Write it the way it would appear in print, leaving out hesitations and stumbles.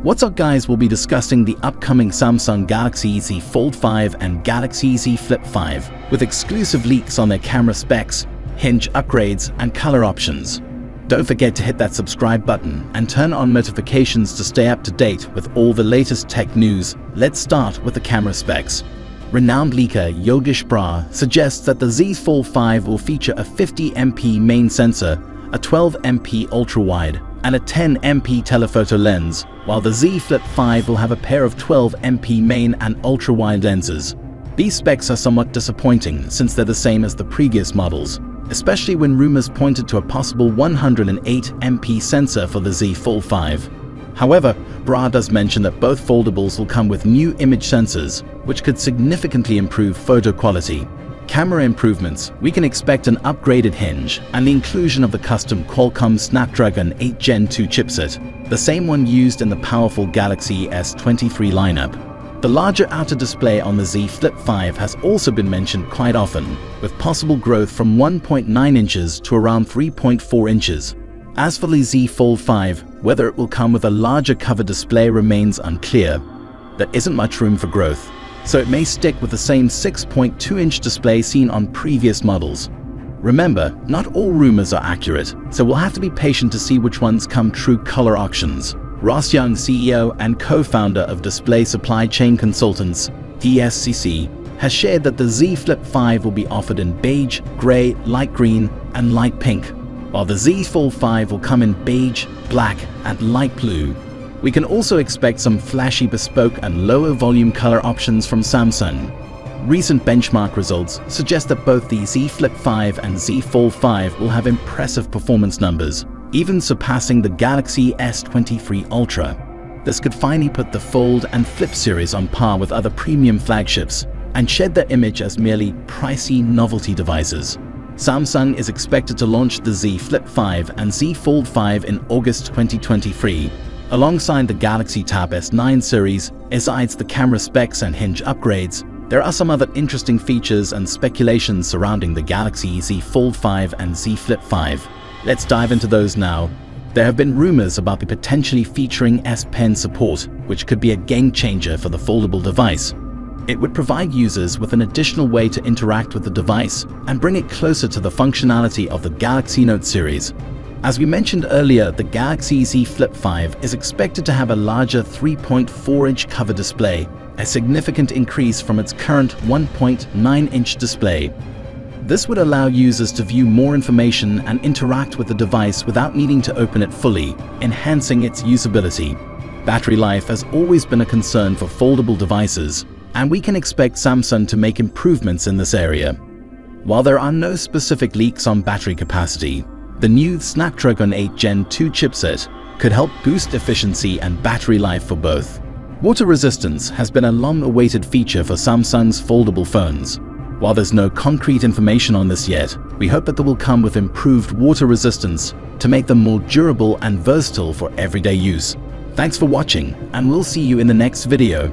What's up guys, we'll be discussing the upcoming Samsung Galaxy Z Fold 5 and Galaxy Z Flip 5 with exclusive leaks on their camera specs, hinge upgrades and color options. Don't forget to hit that subscribe button and turn on notifications to stay up to date with all the latest tech news. Let's start with the camera specs. Renowned leaker Yogesh Brar suggests that the Z Fold 5 will feature a 50MP main sensor, a 12MP ultra-wide, and a 10MP telephoto lens, while the Z Flip 5 will have a pair of 12MP main and ultra-wide lenses. These specs are somewhat disappointing since they're the same as the previous models, especially when rumors pointed to a possible 108MP sensor for the Z Fold 5. However, Brar does mention that both foldables will come with new image sensors, which could significantly improve photo quality. Camera improvements: we can expect an upgraded hinge and the inclusion of the custom Qualcomm Snapdragon 8 Gen 2 chipset, the same one used in the powerful Galaxy S23 lineup. The larger outer display on the Z Flip 5 has also been mentioned quite often, with possible growth from 1.9 inches to around 3.4 inches. As for the Z Fold 5, whether it will come with a larger cover display remains unclear. There isn't much room for growth, so it may stick with the same 6.2-inch display seen on previous models. Remember, not all rumors are accurate, so we'll have to be patient to see which ones come true. Color options. Ross Young, CEO and co-founder of Display Supply Chain Consultants, DSCC, has shared that the Z Flip 5 will be offered in beige, gray, light green, and light pink, while the Z Fold 5 will come in beige, black, and light blue. We can also expect some flashy bespoke and lower volume color options from Samsung. Recent benchmark results suggest that both the Z Flip 5 and Z Fold 5 will have impressive performance numbers, even surpassing the Galaxy S23 Ultra. This could finally put the Fold and Flip series on par with other premium flagships and shed their image as merely pricey novelty devices. Samsung is expected to launch the Z Flip 5 and Z Fold 5 in August 2023. Alongside the Galaxy Tab S9 series, besides the camera specs and hinge upgrades, there are some other interesting features and speculations surrounding the Galaxy Z Fold 5 and Z Flip 5. Let's dive into those now. There have been rumors about the potentially featuring S Pen support, which could be a game changer for the foldable device. It would provide users with an additional way to interact with the device and bring it closer to the functionality of the Galaxy Note series. As we mentioned earlier, the Galaxy Z Flip 5 is expected to have a larger 3.4-inch cover display, a significant increase from its current 1.9-inch display. This would allow users to view more information and interact with the device without needing to open it fully, enhancing its usability. Battery life has always been a concern for foldable devices, and we can expect Samsung to make improvements in this area. While there are no specific leaks on battery capacity, the new Snapdragon 8 Gen 2 chipset could help boost efficiency and battery life for both. Water resistance has been a long-awaited feature for Samsung's foldable phones. While there's no concrete information on this yet, we hope that they will come with improved water resistance to make them more durable and versatile for everyday use. Thanks for watching, and we'll see you in the next video.